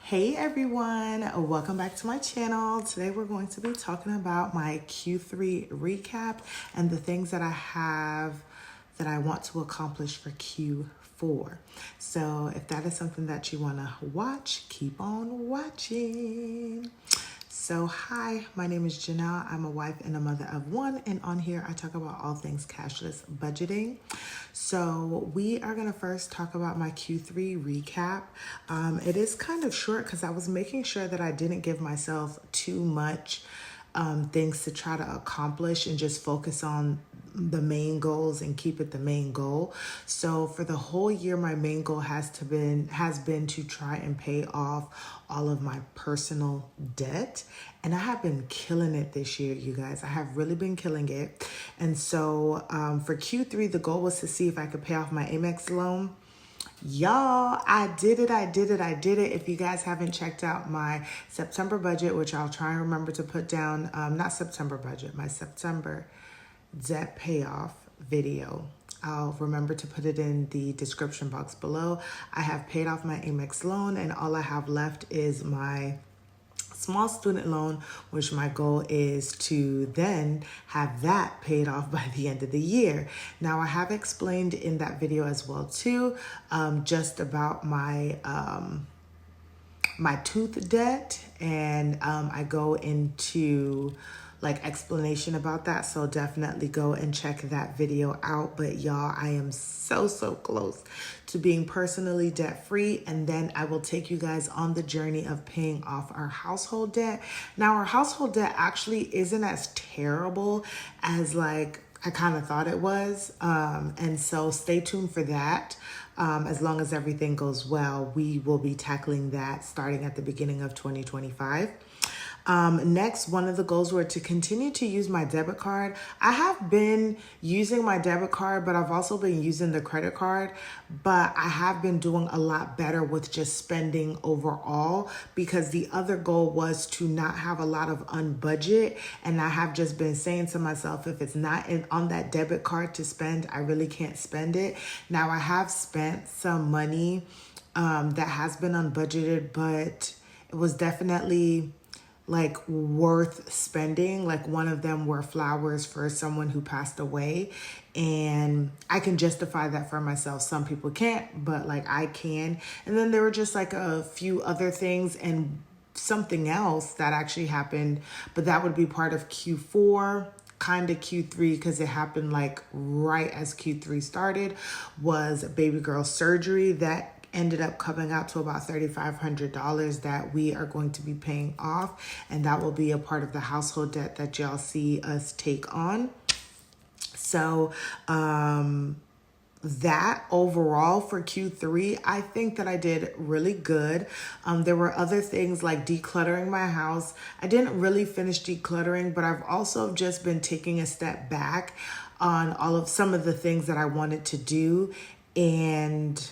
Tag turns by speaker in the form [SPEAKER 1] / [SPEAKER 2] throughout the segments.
[SPEAKER 1] Hey everyone, welcome back to my channel. Today we're going to be talking about my Q3 recap and the things that I want to accomplish for Q4. So if that is something that you want to watch, keep on watching. So hi, my name is Janelle. I'm a wife and a mother of one, and on here I talk about all things cashless budgeting. So we are gonna first talk about my Q3 recap. It is kind of short because I was making sure that I didn't give myself too much things to try to accomplish and just focus on the main goals and keep it the main goal. So for the whole year, my main goal has been to try and pay off all of my personal debt. And I have been killing it this year, you guys. I have really been killing it. And so for Q3, the goal was to see if I could pay off my Amex loan. Y'all, I did it. If you guys haven't checked out my September budget, which I'll try and remember to put down, not September budget, my September debt payoff video. I'll remember to put it in the description box below. I have paid off my Amex loan and all I have left is my small student loan, which my goal is to then have that paid off by the end of the year. Now I have explained in that video as well too, just about my my tooth debt, and I go into like explanation about that, so definitely go and check that video out. But y'all, I am so close to being personally debt free, and then I will take you guys on the journey of paying off our household debt. Now our household debt actually isn't as terrible as like I kind of thought it was, and so stay tuned for that. As long as everything goes well, we will be tackling that starting at the beginning of 2025. Next, one of the goals were to continue to use my debit card. I have been using my debit card, but I've also been using the credit card, but I have been doing a lot better with just spending overall, because the other goal was to not have a lot of unbudget. And I have just been saying to myself, if it's not on that debit card to spend, I really can't spend it. Now I have spent some money that has been unbudgeted, but it was definitely like worth spending. Like one of them were flowers for someone who passed away, and I can justify that for myself. Some people can't, but like I can. And then there were just like a few other things and something else that actually happened, but that would be part of Q4, kind of Q3, because it happened like right as Q3 started, was baby girl surgery that ended up coming out to about $3,500 that we are going to be paying off, and that will be a part of the household debt that y'all see us take on. So that overall for Q3, I think that I did really good. There were other things like decluttering my house. I didn't really finish decluttering, but I've also just been taking a step back on some of the things that I wanted to do, and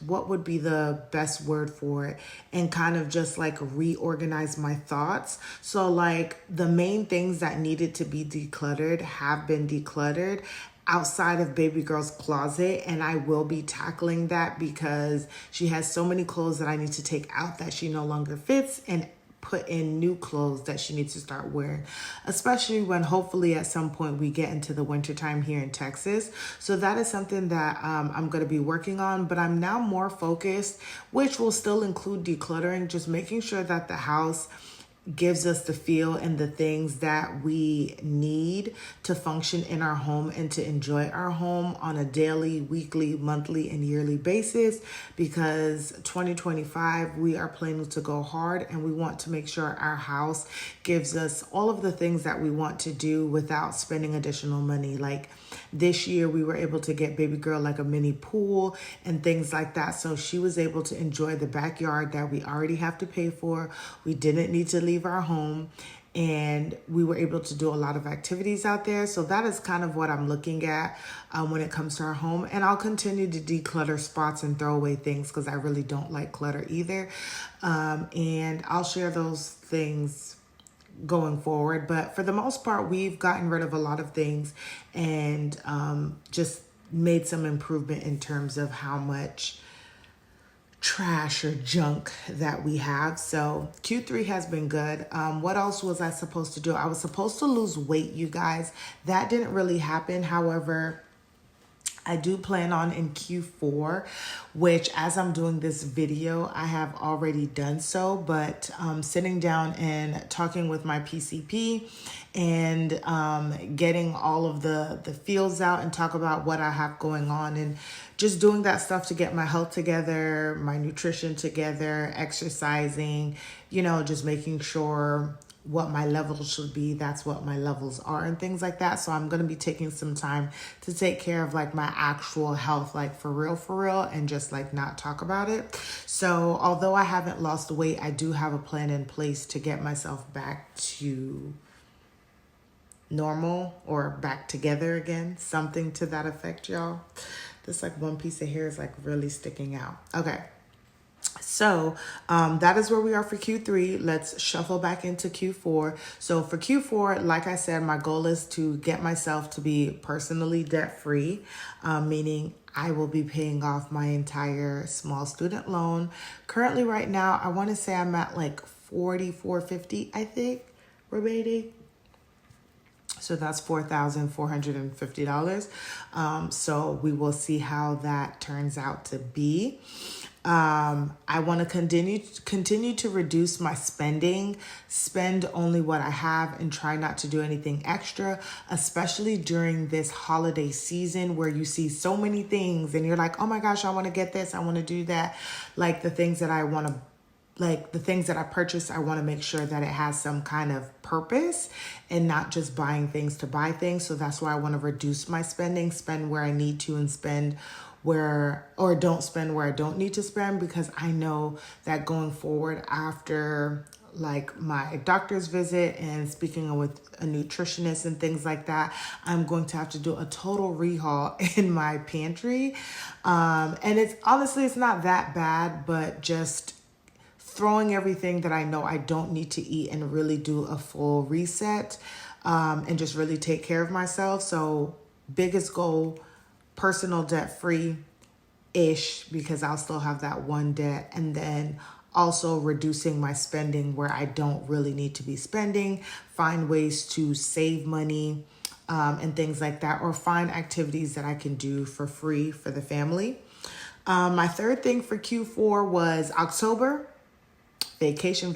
[SPEAKER 1] what would be the best word for it, and kind of just like reorganize my thoughts. So like the main things that needed to be decluttered have been decluttered outside of baby girl's closet, and I will be tackling that because she has so many clothes that I need to take out that she no longer fits and put in new clothes that she needs to start wearing, especially when hopefully at some point we get into the winter time here in Texas. So that is something that I'm going to be working on, but I'm now more focused, which will still include decluttering, just making sure that the house gives us the feel and the things that we need to function in our home and to enjoy our home on a daily, weekly, monthly, and yearly basis, because 2025, we are planning to go hard and we want to make sure our house gives us all of the things that we want to do without spending additional money. Like this year, we were able to get baby girl like a mini pool and things like that. So she was able to enjoy the backyard that we already have to pay for. We didn't need to leave our home, and we were able to do a lot of activities out there. So that is kind of what I'm looking at when it comes to our home. And I'll continue to declutter spots and throw away things because I really don't like clutter either. And I'll share those things going forward. But for the most part, we've gotten rid of a lot of things and just made some improvement in terms of how much trash or junk that we have. So Q3 has been good. What else was I supposed to do? I was supposed to lose weight, you guys. That didn't really happen. However, I do plan on in Q4, which as I'm doing this video, I have already done so, but sitting down and talking with my PCP and getting all of the feels out and talk about what I have going on and just doing that stuff to get my health together, my nutrition together, exercising, you know, just making sure what my levels should be, that's what my levels are and things like that. So I'm going to be taking some time to take care of like my actual health, like for real, and just like not talk about it. So although I haven't lost weight, I do have a plan in place to get myself back to normal or back together again, something to that effect, y'all. This like one piece of hair is like really sticking out. Okay. So that is where we are for Q3. Let's shuffle back into Q4. So for Q4, like I said, my goal is to get myself to be personally debt-free, meaning I will be paying off my entire small student loan. Currently right now, I want to say I'm at like $4,450, I think, remaining. So that's $4,450. So we will see how that turns out to be. I want to continue to reduce my spending, spend only what I have and try not to do anything extra, especially during this holiday season where you see so many things and you're like, oh my gosh, I want to get this, I want to do that. Like the things that I want to like the things that I purchase, I want to make sure that it has some kind of purpose and not just buying things to buy things. So that's why I want to reduce my spending, spend where I need to and spend where, or don't spend where I don't need to spend, because I know that going forward after like my doctor's visit and speaking with a nutritionist and things like that, I'm going to have to do a total rehaul in my pantry. And it's honestly, it's not that bad, but just throwing everything that I know I don't need to eat and really do a full reset and just really take care of myself. So biggest goal, personal debt-free-ish, because I'll still have that one debt. And then also reducing my spending where I don't really need to be spending, find ways to save money and things like that, or find activities that I can do for free for the family. My third thing for Q4 was October. Vacation.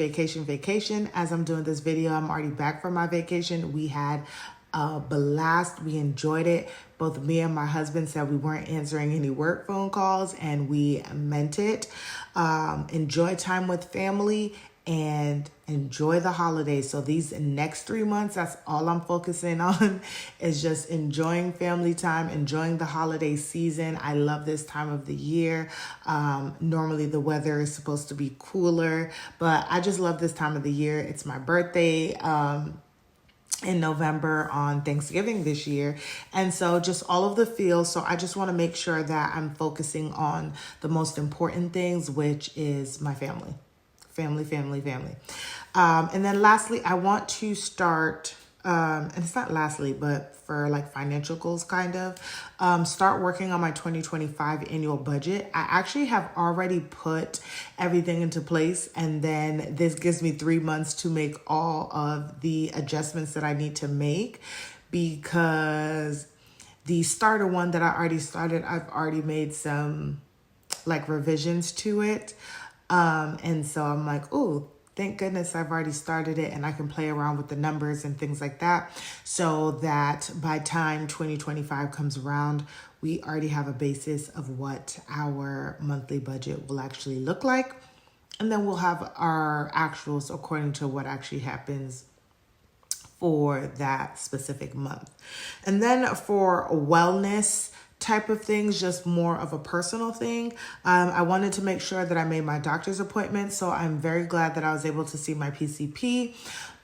[SPEAKER 1] As I'm doing this video, I'm already back from my vacation. We had a blast. We enjoyed it. Both me and my husband said we weren't answering any work phone calls, and we meant it. Enjoy time with family and enjoy the holidays. So these next 3 months, that's all I'm focusing on, is just enjoying family time, enjoying the holiday season. I love this time of the year. Normally the weather is supposed to be cooler, but I just love this time of the year. It's my birthday in November on Thanksgiving this year. And so just all of the feels. So I just want to make sure that I'm focusing on the most important things, which is my family. Family. And then lastly, I want to start, and it's not lastly, but for like financial goals kind of, start working on my 2025 annual budget. I actually have already put everything into place, and then this gives me 3 months to make all of the adjustments that I need to make, because the starter one that I already started, I've already made some like revisions to it. And so I'm like, oh, thank goodness I've already started it and I can play around with the numbers and things like that, so that by time 2025 comes around, we already have a basis of what our monthly budget will actually look like. And then we'll have our actuals according to what actually happens for that specific month. And then for wellness type of things, just more of a personal thing. I wanted to make sure that I made my doctor's appointment. So I'm very glad that I was able to see my PCP.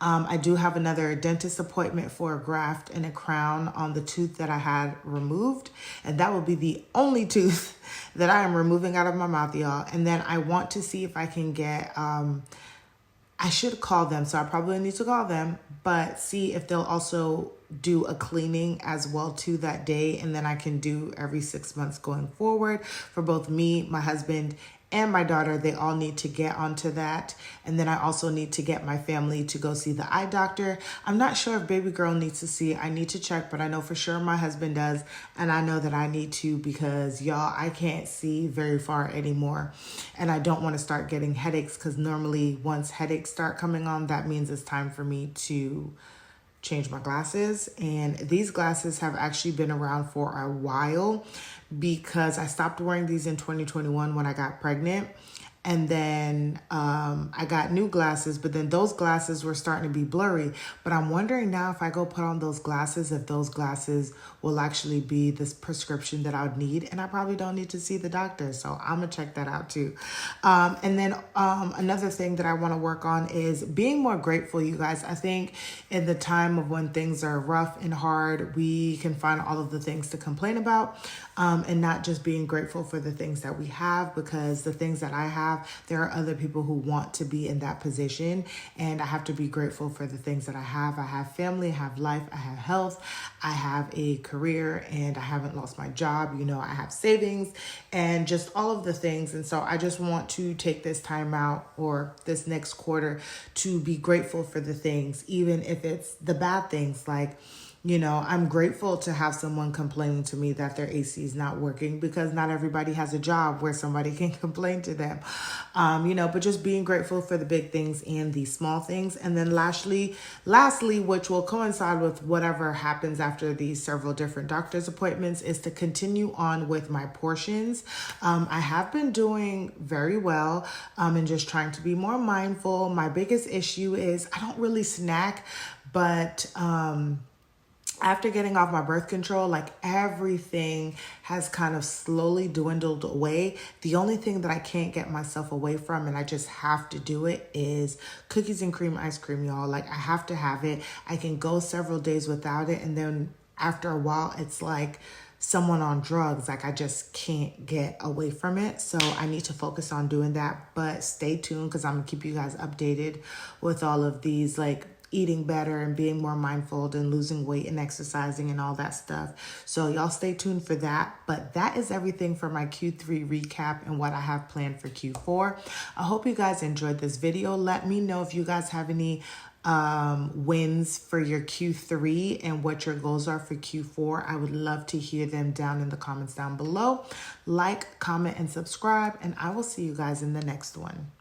[SPEAKER 1] I do have another dentist appointment for a graft and a crown on the tooth that I had removed. And that will be the only tooth that I am removing out of my mouth, y'all. And then I want to see if I can get, I should call them. So I probably need to call them, but see if they'll also do a cleaning as well too that day. And then I can do every 6 months going forward for both me, my husband, and my daughter, they all need to get onto that. And then I also need to get my family to go see the eye doctor. I'm not sure if baby girl needs to see. I need to check, but I know for sure my husband does. And I know that I need to because y'all, I can't see very far anymore. And I don't want to start getting headaches because normally once headaches start coming on, that means it's time for me to change my glasses. And these glasses have actually been around for a while because I stopped wearing these in 2021 when I got pregnant. And then I got new glasses, but then those glasses were starting to be blurry. But I'm wondering now if I go put on those glasses, if those glasses will actually be this prescription that I would need. And I probably don't need to see the doctor. So I'm going to check that out too. And then another thing that I want to work on is being more grateful, you guys. I think in the time of when things are rough and hard, we can find all of the things to complain about and not just being grateful for the things that we have, because the things that I have, there are other people who want to be in that position, and I have to be grateful for the things that I have. I have family, I have life, I have health, I have a career, and I haven't lost my job. You know, I have savings and just all of the things. And so I just want to take this time out or this next quarter to be grateful for the things, even if it's the bad things. Like, you know, I'm grateful to have someone complaining to me that their AC is not working, because not everybody has a job where somebody can complain to them, you know, but just being grateful for the big things and the small things. And then lastly, which will coincide with whatever happens after these several different doctor's appointments, is to continue on with my portions. I have been doing very well and just trying to be more mindful. My biggest issue is I don't really snack, but after getting off my birth control, like everything has kind of slowly dwindled away. The only thing that I can't get myself away from, and I just have to do it, is cookies and cream ice cream, y'all. Like, I have to have it. I can go several days without it, and then after a while, it's like someone on drugs. Like, I just can't get away from it. So I need to focus on doing that. But stay tuned, because I'm gonna keep you guys updated with all of these, like, eating better and being more mindful and losing weight and exercising and all that stuff. So y'all stay tuned for that. But that is everything for my Q3 recap and what I have planned for Q4. I hope you guys enjoyed this video. Let me know if you guys have any wins for your Q3 and what your goals are for Q4. I would love to hear them down in the comments down below. Like, comment, and subscribe, and I will see you guys in the next one.